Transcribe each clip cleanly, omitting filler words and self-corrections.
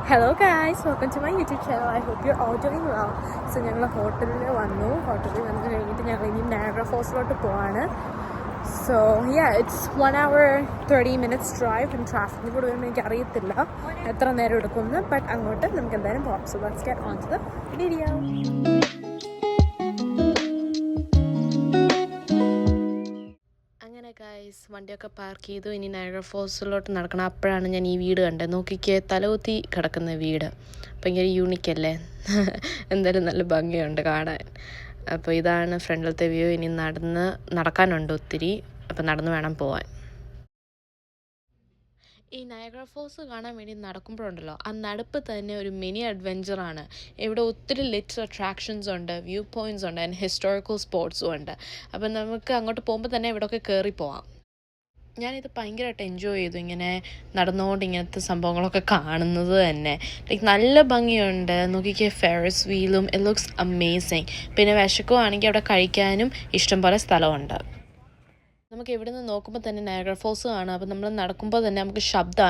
Hello guys, welcome to my YouTube channel. I hope you're all doing well. So ഞങ്ങൾ ഹോട്ടലിൽ വന്നു കഴിഞ്ഞിട്ട് ഞങ്ങൾ ഇനി നയാഗ്ര ഫോൾസിലോട്ട് പോവാണ്. So yeah, it's 1 hour 30 minutes drive and traffic കൂടെ വരുമ്പോൾ എനിക്ക് അറിയത്തില്ല എത്ര നേരം എടുക്കുമെന്ന്, ബട്ട് അങ്ങോട്ട് നമുക്ക് എന്തായാലും പോവാം. So let's get on to the video. Guys, വണ്ടിയൊക്കെ പാർക്ക് ചെയ്തു. ഇനി നയാഗ്ര ഫോൾസിലോട്ട് നടക്കണം. അപ്പോഴാണ് ഞാൻ ഈ വീട് കണ്ടത്. നോക്കിക്കേ, തലകുത്തി കിടക്കുന്ന വീട്. ഭയങ്കര യൂണിക്കല്ലേ? എന്തായാലും നല്ല ഭംഗിയുണ്ട് കാണാൻ. അപ്പോൾ ഇതാണ് ഫ്രണ്ടിലത്തെ വ്യൂ. ഇനി നടക്കാനുണ്ട് ഒത്തിരി. അപ്പോൾ നടന്ന് വേണം പോവാൻ. ഈ നയാഗ്ര ഫോൾസ് കാണാൻ വേണ്ടി നടക്കുമ്പോഴുണ്ടല്ലോ, ആ നടപ്പ് തന്നെ ഒരു മിനി അഡ്വെഞ്ചറാണ്. ഇവിടെ ഒത്തിരി ലിറ്റ്സ് അട്രാക്ഷൻസ് ഉണ്ട്, വ്യൂ പോയിൻറ്റ്സ് ഉണ്ട്, ആൻഡ് ഹിസ്റ്റോറിക്കൽ സ്പോട്ട്സും ഉണ്ട്. അപ്പം നമുക്ക് അങ്ങോട്ട് പോകുമ്പോൾ തന്നെ ഇവിടെയൊക്കെ കയറി പോവാം. ഞാനിത് ഭയങ്കരമായിട്ട് എൻജോയ് ചെയ്തു, ഇങ്ങനെ നടന്നുകൊണ്ട് ഇങ്ങനത്തെ സംഭവങ്ങളൊക്കെ കാണുന്നത് തന്നെ. ലൈക്ക് നല്ല ഭംഗിയുണ്ട്. നോക്കിക്കേ, ഫെറസ് വീലും, ഇറ്റ് ലുക്സ് അമേസിങ്. പിന്നെ വിശക്കുവാണെങ്കിൽ അവിടെ കഴിക്കാനും ഇഷ്ടംപോലെ സ്ഥലമുണ്ട്. നമുക്ക് ഇവിടെ നിന്ന് നോക്കുമ്പോൾ തന്നെ നയാഗ്ര ഫോൾസ് കാണാം. അപ്പം നമ്മൾ നടക്കുമ്പോൾ തന്നെ നമുക്ക്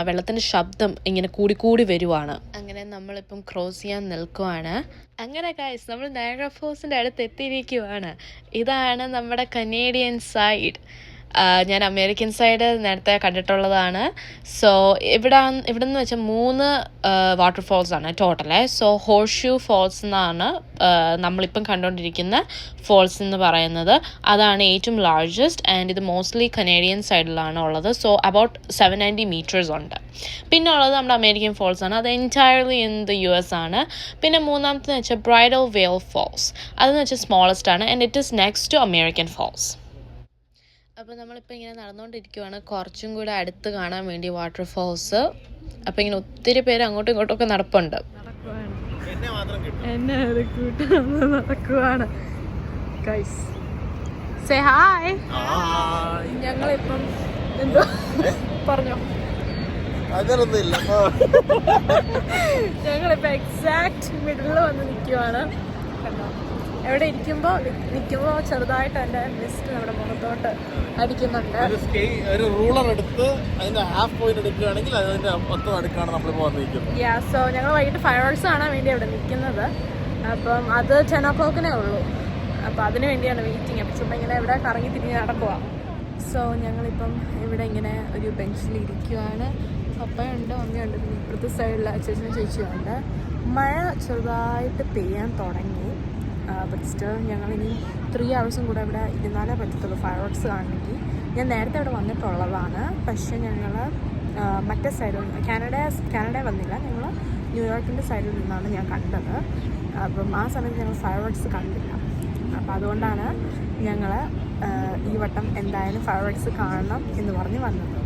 വെള്ളത്തിൻ്റെ ശബ്ദം ഇങ്ങനെ കൂടി വരുവാണ്. അങ്ങനെ നമ്മളിപ്പം ക്രോസ് ചെയ്യാൻ നിൽക്കുവാണ്. അങ്ങനെ ഗൈസ്, നമ്മൾ നയാഗ്ര ഫോൾസിൻ്റെ അടുത്ത് എത്തിയിരിക്കുവാണ്. ഇതാണ് നമ്മുടെ കനേഡിയൻ സൈഡ്. ഞാൻ അമേരിക്കൻ സൈഡ് നേരത്തെ കണ്ടിട്ടുള്ളതാണ്. സോ ഇവിടെ നിന്ന് വെച്ചാൽ 3 വാട്ടർഫോൾസാണ് ടോട്ടല്. സോ ഹോഴ്സ്ഷൂ ഫോൾസ് എന്നാണ് നമ്മളിപ്പം കണ്ടുകൊണ്ടിരിക്കുന്ന ഫോൾസ് എന്ന് പറയുന്നത്. അതാണ് ഏറ്റവും ലാർജസ്റ്റ്, ആൻഡ് ഇത് മോസ്റ്റ്ലി കനേഡിയൻ സൈഡിലാണ് ഉള്ളത്. സോ അബൌട്ട് 790 meters ഉണ്ട്. പിന്നെ ഉള്ളത് നമ്മുടെ അമേരിക്കൻ ഫോൾസ് ആണ്. അത് എൻറ്റയർലി ഇൻ ദ US ആണ്. പിന്നെ മൂന്നാമത്തെന്ന് വെച്ചാൽ ബ്രൈഡൽ വെയിൽ ഫോൾസ്. അതെന്ന് വെച്ചാൽ സ്മോളസ്റ്റ് ആണ്, and it is next to American Falls. അപ്പോൾ നമ്മളിപ്പോൾ ഇങ്ങനെ നടന്നുകൊണ്ടിരിക്കുവാണ്, കുറച്ചും കൂടെ അടുത്ത് കാണാൻ വേണ്ടി വാട്ടർഫോൾസ്. അപ്പോൾ ഇങ്ങനെ ഒത്തിരി പേര് അങ്ങോട്ടും ഇങ്ങോട്ടുമൊക്കെ നടപ്പുണ്ട്. നടക്കുവാണ് ഗൈസ്. Say hi. ഞങ്ങളിപ്പം എന്തോ പറഞ്ഞോ, ഞങ്ങളിപ്പോൾ എക്സാക്ട് മിഡിൽ വന്ന് നിൽക്കുവാണ്. കണ്ടോ, എവിടെ നിൽക്കുമ്പോൾ ചെറുതായിട്ട് എൻ്റെ മിസ്റ്റ് നമ്മുടെ മുഖത്തോട്ട് അടിക്കുന്നുണ്ട്. ഒരു റൂളർ എടുത്ത് അതിന്റെ ഹാഫ് പോയിന്റ് എടുക്കുകയാണെങ്കിൽ അതിന്റെ മൊത്തം അടുക്കാണ് നമ്മൾ വന്നിരിക്കുന്നത്. സോ ഞങ്ങൾ വൈകിട്ട് ഫയർവർക്സ് കാണാൻ വേണ്ടി അവിടെ നിൽക്കുന്നത്. അപ്പം അത് 10 o'clock ഉള്ളൂ. അപ്പോൾ അതിന് വേണ്ടിയാണ് വെയിറ്റിംഗ്. അപ്പം ചുമ്മാ ഇങ്ങനെ ഇവിടെ കറങ്ങി തിരിഞ്ഞ് നടക്കുക. സോ ഞങ്ങളിപ്പം ഇവിടെ ഇങ്ങനെ ഒരു ബെഞ്ചിൽ ഇരിക്കുവാണ്. പപ്പയുണ്ട്, മമ്മിയുണ്ട്, പിന്നെ ഇപ്പുറത്തെ സൈഡിൽ അച്ഛനും ചേച്ചിയുണ്ട്. മഴ ചെറുതായിട്ട് പെയ്യാൻ തുടങ്ങി. ബട്ട് സ്റ്റിൽ ഞങ്ങളിനി 3 hours കൂടെ ഇവിടെ ഇരുന്നാലേ പറ്റത്തുള്ളൂ ഫയർവർക്സ് കാണണമെങ്കിൽ. ഞാൻ നേരത്തെ ഇവിടെ വന്നിട്ടുള്ളതാണ്, പക്ഷേ ഞങ്ങൾ മറ്റേ സൈഡിൽ കാനഡ വന്നില്ല. ഞങ്ങൾ ന്യൂയോർക്കിൻ്റെ സൈഡിൽ നിന്നാണ് ഞാൻ കണ്ടത്. അപ്പം ആ സമയത്ത് ഞങ്ങൾ ഫയർവർക്സ് കണ്ടില്ല. അപ്പം അതുകൊണ്ടാണ് ഞങ്ങൾ ഈ വട്ടം എന്തായാലും ഫയർവർക്സ് കാണണം എന്ന് പറഞ്ഞ് വന്നത്.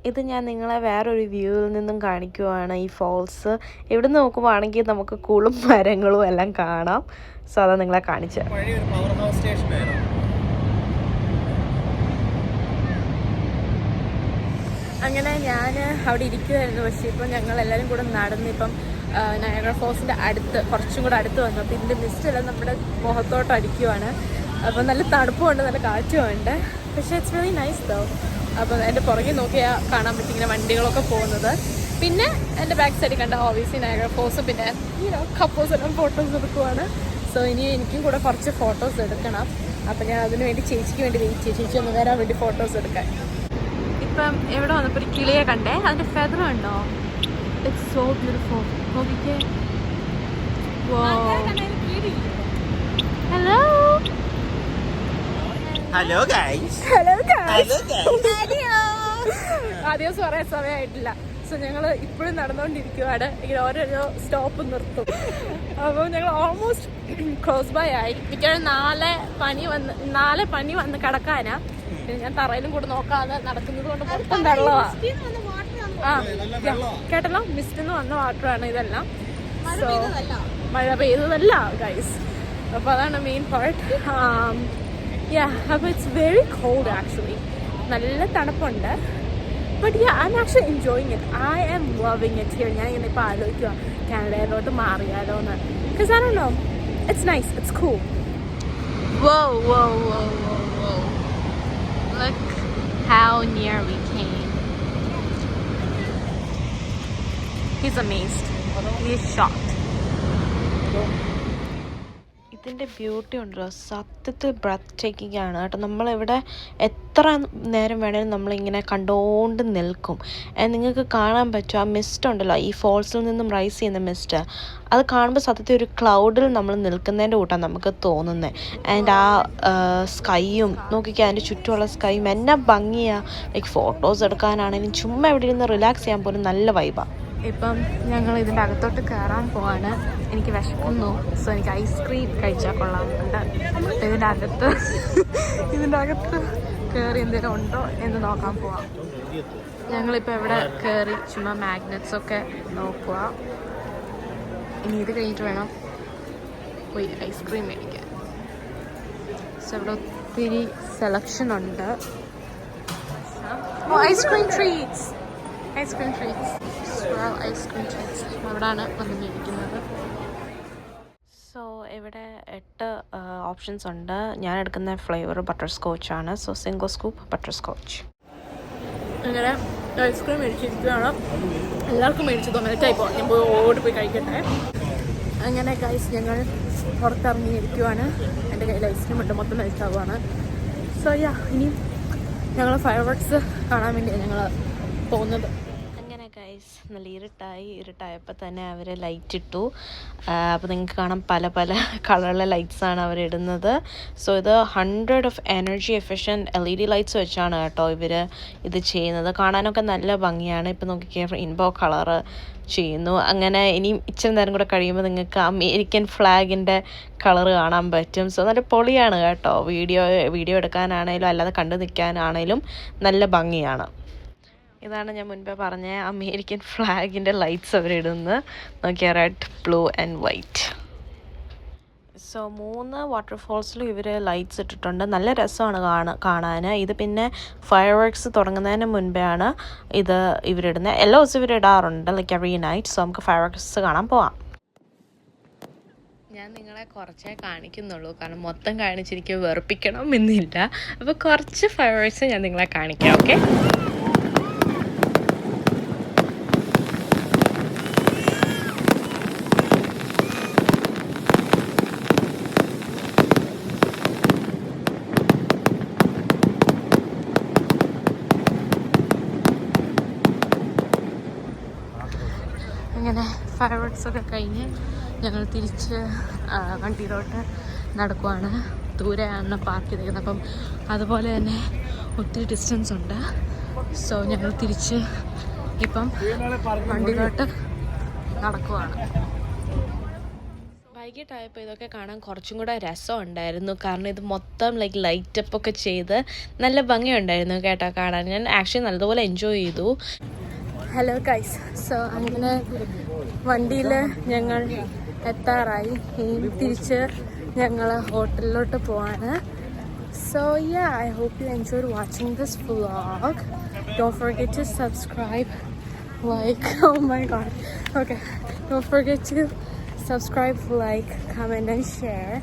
ഇത് ഞാൻ നിങ്ങളെ വേറൊരു വ്യൂവിൽ നിന്നും കാണിക്കുവാണ്. ഈ ഫോൾസ് ഇവിടെ നിന്ന് നോക്കുവാണെങ്കിൽ നമുക്ക് കുളും മരങ്ങളും എല്ലാം കാണാം. സോ അതാ നിങ്ങളെ കാണിച്ചത്. അങ്ങനെ ഞാൻ അവിടെ ഇരിക്കുമായിരുന്നു. പക്ഷേ ഇപ്പം ഞങ്ങൾ എല്ലാവരും കൂടെ നടന്നിപ്പം നയാഗ്ര ഫോൾസിൻ്റെ കുറച്ചും കൂടെ അടുത്ത് വന്നു. അപ്പോൾ ഇതിൻ്റെ മിസ്റ്റെല്ലാം നമ്മുടെ മുഖത്തോട്ട് അടിക്കുവാണ്. അപ്പോൾ നല്ല തണുപ്പുമുണ്ട്, നല്ല കാറ്റുമുണ്ട്. പക്ഷേ ഇറ്റ്സ് റിയലി നൈസ് ദോ. അപ്പോൾ എൻ്റെ പുറകെ നോക്കിയാൽ കാണാൻ പറ്റും ഇങ്ങനെ വണ്ടികളൊക്കെ പോകുന്നത്. പിന്നെ എൻ്റെ ബാക്ക് സൈഡിൽ കണ്ട ഓബിയസ്ലി നയാഗ്ര ഫോൾസും പിന്നെ കപ്പിൾസ് എല്ലാം ഫോട്ടോസ് എടുക്കുവാണ്. സോ ഇനി എനിക്കും കൂടെ കുറച്ച് ഫോട്ടോസ് എടുക്കണം. അപ്പം ഞാൻ അതിന് വേണ്ടി ചേച്ചിക്ക് വേണ്ടി വെയിറ്റ് ചെയ്യും. ചേച്ചി ഒന്ന് വരാൻ വേണ്ടി ഫോട്ടോസ് എടുക്കാൻ. ഇപ്പം എവിടെ വന്നപ്പോൾ ഒരു കിളിയെ കണ്ടേ, അതിൻ്റെ ഫെദർ ഉണ്ടോ? It's so beautiful. നോക്കിക്കേ. Hello hello guys. ആദ്യം പറയാൻ സമയമായിട്ടില്ല. സോ ഞങ്ങൾ ഇപ്പോഴും നടന്നുകൊണ്ടിരിക്കുവാണ്. ഇങ്ങനെ ഓരോരോ സ്റ്റോപ്പ് നിർത്തും. അപ്പോൾ ഞങ്ങൾ ഓൾമോസ്റ്റ് ക്രോസ് ബൈ ആയി. മിക്കവാറും 4 പനി വന്ന് കിടക്കാനാ. പിന്നെ ഞാൻ തറയിലും കൂടെ നോക്കാതെ നടക്കുന്നത് കൊണ്ട് മൊത്തം വെള്ളമാണ്. കേട്ടല്ലോ, മിസ്റ്റിന്ന് വന്ന വാട്ടറാണ് ഇതെല്ലാം. സോ മഴ പെയ്തതല്ല ഗൈസ്. അപ്പോൾ അതാണ് മെയിൻ പാർട്ട്. അപ്പോൾ ഇറ്റ്സ് വെരി കോൾഡ് ആക്ച്വലി. നല്ല തണുപ്പുണ്ട്. But yeah, I'm actually enjoying it. I am loving it here. ഞാൻ ഇങ്ങനെ ഇപ്പോൾ ആലോചിക്കുക കാനഡയിലോട്ട് മാറിയാലോ എന്ന്. Because I don't know, it's nice, it's cool. Whoa. Look how near we came. He's amazed. ഇതിൻ്റെ beauty ഉണ്ടല്ലോ സത്യത്തിൽ ബ്രത്ത് ടേക്കിംഗ് ആണ് കേട്ടോ. നമ്മളിവിടെ എത്ര നേരം വേണേലും നമ്മളിങ്ങനെ കണ്ടുകൊണ്ട് നിൽക്കും. നിങ്ങൾക്ക് കാണാൻ പറ്റും ആ മിസ്റ്റ് ഉണ്ടല്ലോ, ഈ ഫോൾസിൽ നിന്നും റൈസ് ചെയ്യുന്ന മിസ്റ്റ്, അത് കാണുമ്പോൾ സത്യത്തിൽ ഒരു ക്ലൗഡിൽ നമ്മൾ നിൽക്കുന്നതിൻ്റെ കൂട്ടാണ് നമുക്ക് തോന്നുന്നത്. ആൻഡ് ആ സ്കൈയും നോക്കിക്കുക, അതിൻ്റെ ചുറ്റുമുള്ള സ്കൈയും എന്നാ ഭംഗിയാണ്. ലൈക്ക് ഫോട്ടോസ് എടുക്കാനാണെങ്കിലും ചുമ്മാ ഇവിടെ ഇരുന്ന് റിലാക്സ് ചെയ്യാൻ പോലും നല്ല വൈബാണ്. ഇപ്പം ഞങ്ങൾ ഇതിൻ്റെ അകത്തോട്ട് കയറാൻ പോവാണ്. എനിക്ക് വിശക്കുന്നു, സോ എനിക്ക് ഐസ്ക്രീം കഴിച്ചാൽ കൊള്ളാമുണ്ട്. ഇതിൻ്റെ അകത്ത് കയറി എന്തെങ്കിലും ഉണ്ടോ എന്ന് നോക്കാൻ പോവാം. ഞങ്ങളിപ്പോൾ ഇവിടെ കയറി ചുമ്മാ മാഗ്നറ്റ്സൊക്കെ നോക്കുക. ഇനി ഇത് കഴിഞ്ഞിട്ട് വേണം പോയി ഐസ്ക്രീം മേടിക്കാൻ. സോ ഇവിടെ ഒത്തിരി സെലക്ഷൻ ഉണ്ട്. ഐസ്ക്രീം ട്രീറ്റ്സ് അവിടാണ് വന്ന് മേടിക്കുന്നത്. സോ ഇവിടെ 8 ഓപ്ഷൻസ് ഉണ്ട്. ഞാൻ എടുക്കുന്ന ഫ്ലേവർ ബട്ടർ സ്കോച്ച് ആണ്. So single scoop butter scotch. അങ്ങനെ ഐസ്ക്രീം മേടിച്ചിരിക്കുകയാണ്. എല്ലാവർക്കും മേടിച്ച് തോന്നലായിപ്പോൾ ഞാൻ പോയി ഓടിപ്പോയി കഴിക്കട്ടെ. അങ്ങനെ ഗൈസ് ഞങ്ങൾ പുറത്തിറങ്ങിയിരിക്കുവാണ്. എൻ്റെ കയ്യിൽ ഐസ്ക്രീം ഉണ്ട്, മൊത്തം ഐസ്റ്റാവുകയാണ്. സോ ഇനി ഞങ്ങൾ ഫയർ വർക്ക്സ് കാണാൻ വേണ്ടിയാണ് ഞങ്ങൾ പോകുന്നത്. ഗൈസ് നല്ല ഇരുട്ടായപ്പോൾ തന്നെ അവർ ലൈറ്റ് ഇട്ടു. അപ്പോൾ നിങ്ങൾക്ക് കാണാം പല പല കളറിലെ ലൈറ്റ്സാണ് അവരിടുന്നത്. സോ ഇത് 100 എനർജി എഫിഷ്യൻറ്റ് LED ലൈറ്റ്സ് വെച്ചാണ് കേട്ടോ ഇവർ ഇത് ചെയ്യുന്നത്. കാണാനൊക്കെ നല്ല ഭംഗിയാണ്. ഇപ്പോൾ നോക്കിയാൽ റെയിൻബോ കളറ് ചെയ്യുന്നു. അങ്ങനെ ഇനിയും ഇച്ചിരി നേരം കൂടെ കഴിയുമ്പോൾ നിങ്ങൾക്ക് അമേരിക്കൻ ഫ്ലാഗിൻ്റെ കളറ് കാണാൻ പറ്റും. സോ നല്ല പൊളിയാണ് കേട്ടോ. വീഡിയോ എടുക്കാനാണേലും അല്ലാതെ കണ്ടു നിൽക്കാനാണേലും നല്ല ഭംഗിയാണ്. ഇതാണ് ഞാൻ മുൻപേ പറഞ്ഞ അമേരിക്കൻ ഫ്ലാഗിൻ്റെ ലൈറ്റ്സ് അവരിടുന്നത്. നോക്കിയാൽ red, blue and white. So 3 വാട്ടർഫോൾസിലും ഇവർ ലൈറ്റ്സ് ഇട്ടിട്ടുണ്ട്. നല്ല രസമാണ് കാണാൻ. ഇത് പിന്നെ ഫയർ വർക്ക്സ് തുടങ്ങുന്നതിന് മുൻപേ ആണ് ഇത് ഇവരിടുന്നത്. എല്ലാ ദിവസവും ഇവരിടാറുണ്ട്, ലൈക്ക് എവറി നൈറ്റ്. സോ നമുക്ക് ഫയർ വർക്ക്സ് കാണാൻ പോവാം. ഞാൻ നിങ്ങളെ കുറച്ചേ കാണിക്കുന്നുള്ളൂ, കാരണം മൊത്തം കാണിച്ചിരിക്കുക വെറുപ്പിക്കണം എന്നില്ല. അപ്പോൾ കുറച്ച് ഫയർ വർക്ക്സ് ഞാൻ നിങ്ങളെ കാണിക്കാം. ഓക്കെ. അങ്ങനെ ഫയർ വർക്ക്സൊക്കെ കഴിഞ്ഞ് ഞങ്ങൾ തിരിച്ച് വണ്ടിയിലോട്ട് നടക്കുവാണ്. ദൂരെയാണ് പാർക്ക് ചെയ്തിരിക്കുന്നത്, അപ്പം അതുപോലെ തന്നെ ഒത്തിരി ഡിസ്റ്റൻസ് ഉണ്ട്. സോ ഞങ്ങൾ തിരിച്ച് ഇപ്പം വണ്ടിയിലോട്ട് നടക്കുവാണ്. വൈകിട്ടായപ്പോൾ ഇതൊക്കെ കാണാൻ കുറച്ചും കൂടെ രസമുണ്ടായിരുന്നു, കാരണം ഇത് മൊത്തം ലൈറ്റപ്പൊക്കെ ചെയ്ത് നല്ല ഭംഗിയുണ്ടായിരുന്നു കേട്ടോ കാണാൻ. ഞാൻ ആക്ച്വലി നല്ലതുപോലെ എൻജോയ് ചെയ്തു. ഹലോ ഗൈസ്, സോ അങ്ങനെ വണ്ടിയിൽ ഞങ്ങൾ എത്താറായി. ഇനി തിരിച്ച് ഞങ്ങൾ ഹോട്ടലിലോട്ട് പോവാണ്. So yeah, I hope you enjoyed watching this vlog. Don't forget to subscribe, like, oh my god. Okay, don't forget to subscribe, like, comment and share.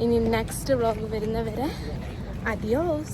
In the next vlog വരുന്നവരെ adios.